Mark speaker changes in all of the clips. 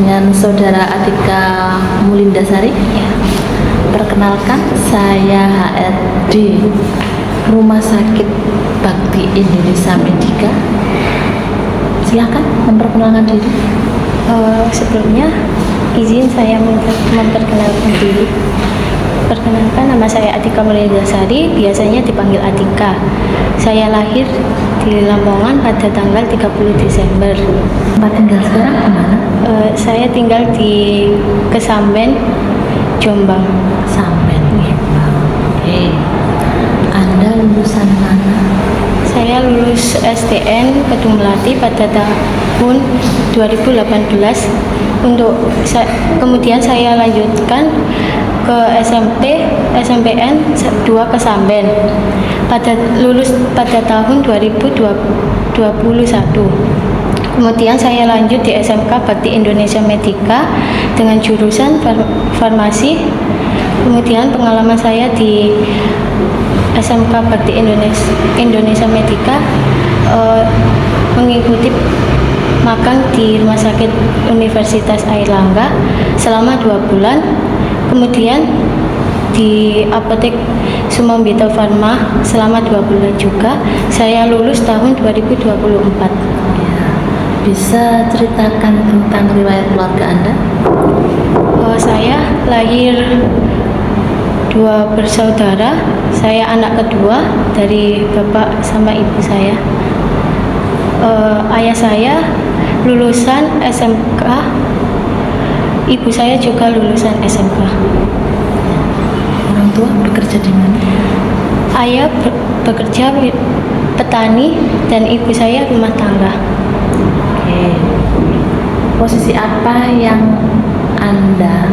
Speaker 1: dengan Saudara Atika Mulindasari.
Speaker 2: Ya.
Speaker 1: Perkenalkan, saya HRD Rumah Sakit Bakti Indonesia Medika. Silakan memperkenalkan diri.
Speaker 2: Sebelumnya izin saya memperkenalkan diri. Perkenalkan, nama saya Atika Mulindasari, biasanya dipanggil Atika. Saya lahir di Lamongan pada tanggal 30 Desember.
Speaker 1: Tempat tinggal sekarang di mana?
Speaker 2: Saya tinggal di Kesamben, Jombang.
Speaker 1: Samben. Oke. Anda lulusan mana?
Speaker 2: Saya lulus STN Kedung Melati pada tahun 2018. Kemudian saya lanjutkan ke SMPN 2 Kesamben. Lulus pada tahun 2021. Kemudian saya lanjut di SMK Bakti Indonesia Medika dengan jurusan farmasi. Kemudian pengalaman saya di SMK Bakti Indonesia Medika mengikuti magang di Rumah Sakit Universitas Airlangga selama 2 bulan. Kemudian di Apotek Sumambito Pharma selama 2 bulan juga. Saya lulus tahun 2024.
Speaker 1: Bisa ceritakan tentang riwayat keluarga Anda?
Speaker 2: Saya lahir 2 bersaudara. Saya anak kedua dari bapak sama ibu saya. Ayah saya lulusan SMK, ibu saya juga lulusan SMK.
Speaker 1: Orang tua bekerja di mana?
Speaker 2: Ayah bekerja petani dan ibu saya rumah tangga.
Speaker 1: Oke. Posisi apa yang Anda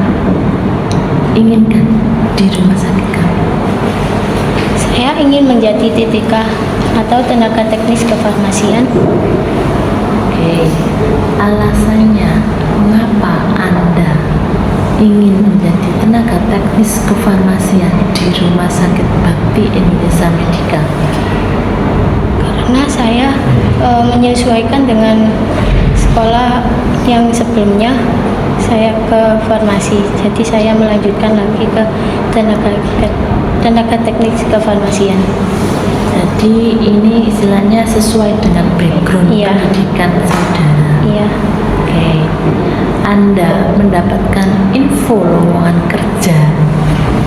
Speaker 1: inginkan di rumah sakit kami?
Speaker 2: Saya ingin menjadi TTK atau tenaga teknis kefarmasian.
Speaker 1: Oke. Alasannya mengapa Anda ingin menjadi tenaga teknis kefarmasian di Rumah Sakit Bakti Indonesia Medika?
Speaker 2: Karena saya menyesuaikan dengan sekolah yang sebelumnya saya ke farmasi, jadi saya melanjutkan lagi ke tenaga teknik kefarmasian.
Speaker 1: Jadi ini istilahnya sesuai dengan background pendidikan saudara.
Speaker 2: Iya.
Speaker 1: Oke. Anda mendapatkan info lowongan kerja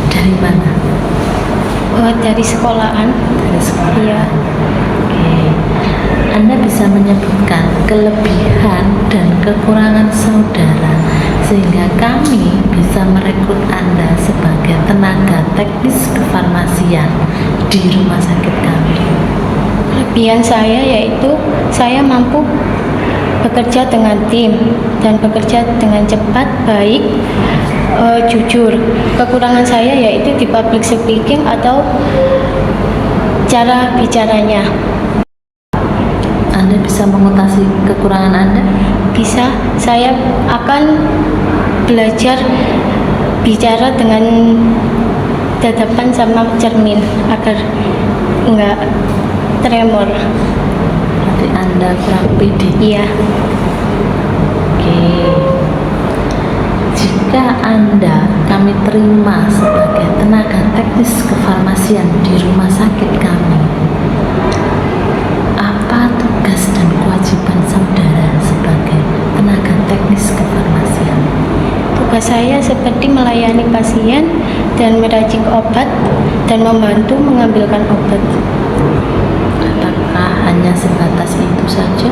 Speaker 1: dari mana?
Speaker 2: Dari sekolahan.
Speaker 1: Dari sekolah.
Speaker 2: Iya.
Speaker 1: Oke. Anda bisa menyebutkan kelebihan dan kekurangan saudara sehingga kami bisa merekrut Anda sebagai tenaga teknis kefarmasian di rumah sakit kami.
Speaker 2: Kelebihan saya yaitu saya mampu bekerja dengan tim dan bekerja dengan cepat, baik, jujur. Kekurangan saya yaitu di public speaking atau cara bicaranya.
Speaker 1: Anda bisa mengutasi kekurangan Anda?
Speaker 2: Bisa. Saya akan belajar bicara dengan dadapan sama cermin agar enggak tremor.
Speaker 1: Berarti Anda kurang pede.
Speaker 2: Iya.
Speaker 1: Oke. Jika Anda kami terima sebagai tenaga teknis kefarmasian di rumah sakit kami, apa tugas dan kewajiban saudara sebagai tenaga teknis kefarmasian?
Speaker 2: Tugas saya seperti melayani pasien dan meracik obat dan membantu mengambilkan obat.
Speaker 1: Apakah hanya sebatas itu saja?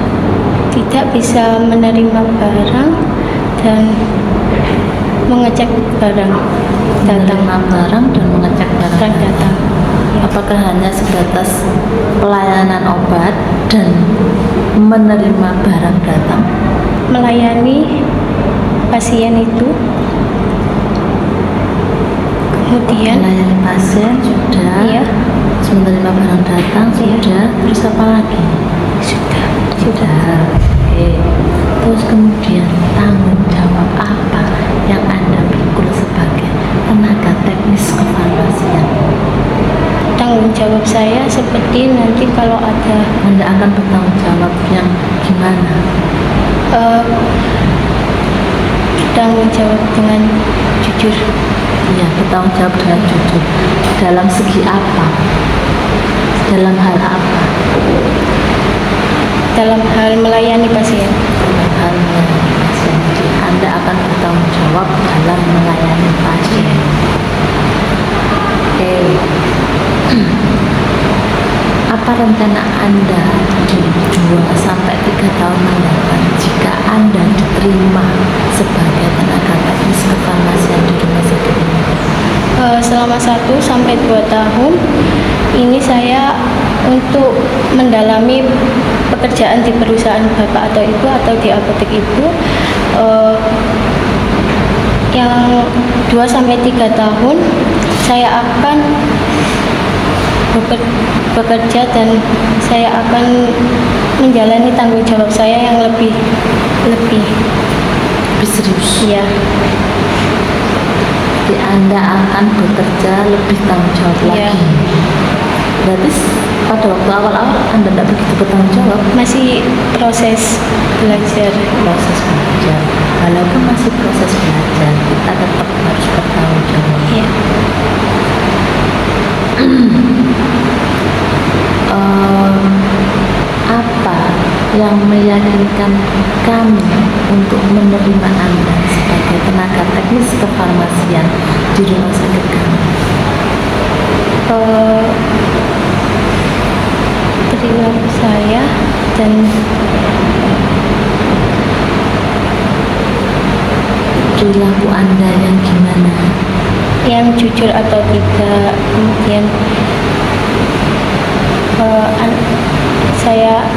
Speaker 2: Tidak, bisa menerima barang dan mengecek barang datang.
Speaker 1: Menerima barang dan mengecek barang
Speaker 2: datang.
Speaker 1: Apakah hanya sebatas pelayanan obat dan menerima barang datang?
Speaker 2: Melayani pasien itu, kemudian
Speaker 1: melayani pasien sudah,
Speaker 2: iya,
Speaker 1: menerima barang datang sudah, terus apa lagi? Sudah. Oke. Terus kemudian tanggung jawab apa yang Anda pikul sebagai tenaga teknis kefarmasian?
Speaker 2: Tanggung jawab saya seperti nanti kalau ada
Speaker 1: Anda akan bertanggung jawab yang gimana?
Speaker 2: bertanggung jawab dengan jujur.
Speaker 1: Iya, bertanggung jawab dengan jujur. Dalam segi apa? Dalam hal apa?
Speaker 2: Dalam hal melayani pasien.
Speaker 1: Dalam hal melayani pasien. Jadi Anda akan bertanggung jawab dalam melayani pasien. Oke. Apa rencana Anda di 2 sampai 3 tahun mendatang jika Anda diterima sebagai tenaga teknis kefarmasian di rumah sakit ini?
Speaker 2: Selama 1 sampai 2 tahun ini saya untuk mendalami pekerjaan di perusahaan bapak atau ibu atau di apotek ibu. Yang 2 sampai 3 tahun saya akan bekerja dan saya akan menjalani tanggung jawab saya yang lebih
Speaker 1: serius.
Speaker 2: ya.
Speaker 1: Jadi Anda akan bekerja lebih tanggung jawab
Speaker 2: Iya.
Speaker 1: lagi. Berarti pada waktu awal-awal Anda tidak begitu bertanggung jawab.
Speaker 2: Masih proses belajar.
Speaker 1: Proses belajar. Walaupun masih proses belajar, kita tetap harus bertanggung jawab.
Speaker 2: Ya.
Speaker 1: Apa yang meyakinkan kami untuk menerima Anda sebagai tenaga teknis kefarmasian di rumah sakit kami?
Speaker 2: Perilaku saya dan
Speaker 1: Perilaku Anda yang gimana?
Speaker 2: yang jujur atau tidak, kemudian saya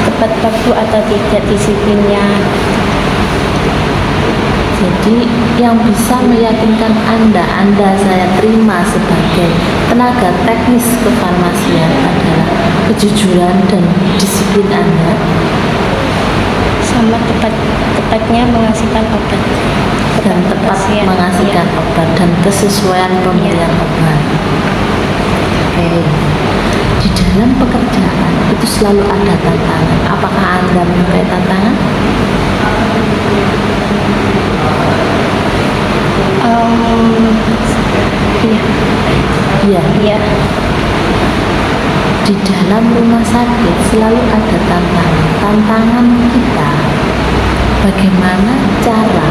Speaker 2: tepat waktu atau tidak disiplinnya.
Speaker 1: Jadi yang bisa meyakinkan Anda saya terima sebagai tenaga teknis kefarmasian adalah kejujuran dan disiplin Anda
Speaker 2: Sama tepatnya mengasihkan obat
Speaker 1: dan tepat
Speaker 2: pasien.
Speaker 1: mengasihkan
Speaker 2: Ya.
Speaker 1: obat dan kesesuaian pemberian obat. Oke. Di dalam pekerjaan itu selalu ada tantangan. Apakah Anda menyukai tantangan?
Speaker 2: Iya.
Speaker 1: Iya.
Speaker 2: Iya.
Speaker 1: Di dalam rumah sakit selalu ada tantangan. Tantangan kita bagaimana cara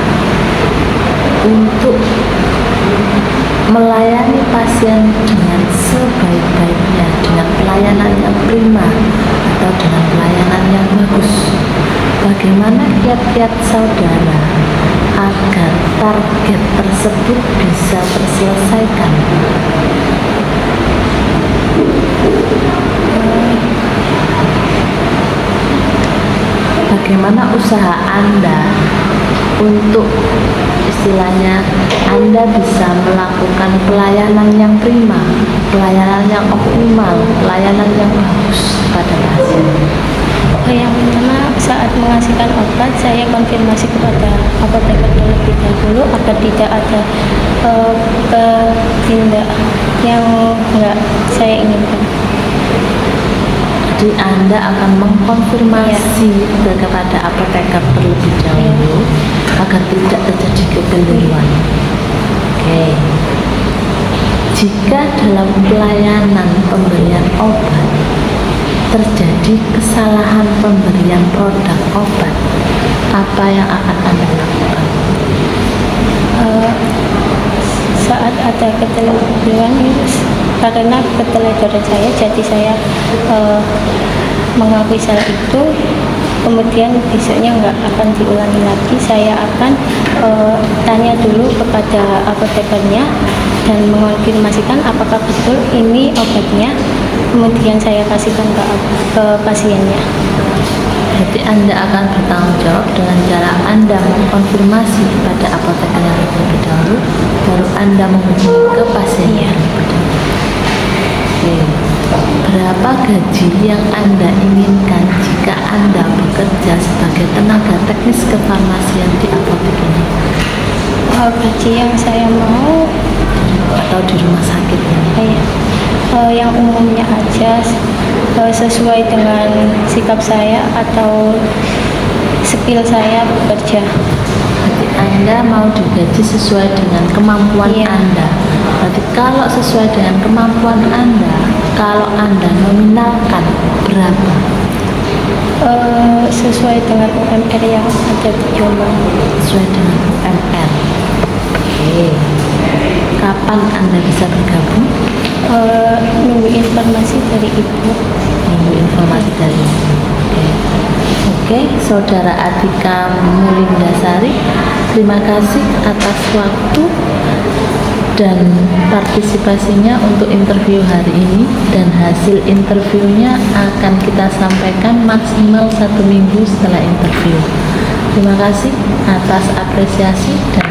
Speaker 1: untuk melayani pasien dengan sebaik-baiknya, dengan pelayanan yang prima atau dengan pelayanan yang bagus. Bagaimana kiat-kiat saudara agar target tersebut bisa terselesaikan? Bagaimana usaha Anda untuk istilahnya Anda bisa melakukan pelayanan yang prima, pelayanan yang optimal, pelayanan yang bagus pada pasien?
Speaker 2: Yang pertama, saat mengasihkan obat saya konfirmasi kepada apoteker terlebih dahulu agar tidak ada tindak yang enggak saya inginkan.
Speaker 1: Jadi Anda akan mengkonfirmasi kepada apoteker terlebih dahulu agar tidak terjadi kekeliruan. Oke. Jika dalam pelayanan pemberian obat terjadi kesalahan pemberian produk obat, apa yang akan Anda lakukan?
Speaker 2: Saat ada keteledoran karena keteledoran saya, jadi saya mengakui salah itu, kemudian besoknya nggak akan diulangi lagi. Saya akan tanya dulu kepada apotekernya dan mengonfirmasikan apakah betul ini obatnya, kemudian saya kasihkan ke pasiennya.
Speaker 1: Jadi Anda akan bertanggung jawab dengan cara Anda mengkonfirmasi kepada apoteker yang terlebih dahulu, baru Anda menghubungi ke pasiennya. Oke. Berapa gaji yang Anda inginkan jika Anda bekerja sebagai tenaga teknis kefarmasian di apotek ini?
Speaker 2: Gaji yang saya mau
Speaker 1: Atau di rumah sakit ini?
Speaker 2: yang umumnya aja, sesuai dengan sikap saya atau profil saya bekerja.
Speaker 1: Berarti Anda mau digaji sesuai dengan kemampuan
Speaker 2: Iya.
Speaker 1: Anda. Berarti kalau sesuai dengan kemampuan Anda, kalau Anda nominalkan berapa?
Speaker 2: Sesuai dengan UMR yang ada di Jombang.
Speaker 1: Sesuai dengan UMR. Oke. Kapan Anda bisa bergabung?
Speaker 2: Nunggu informasi dari ibu.
Speaker 1: Nunggu informasi dari Ibu. Oke, Saudara Atika Mulindasari, terima kasih atas waktu dan partisipasinya untuk interview hari ini, dan hasil interviewnya akan kita sampaikan maksimal 1 minggu setelah interview. Terima kasih atas apresiasi dan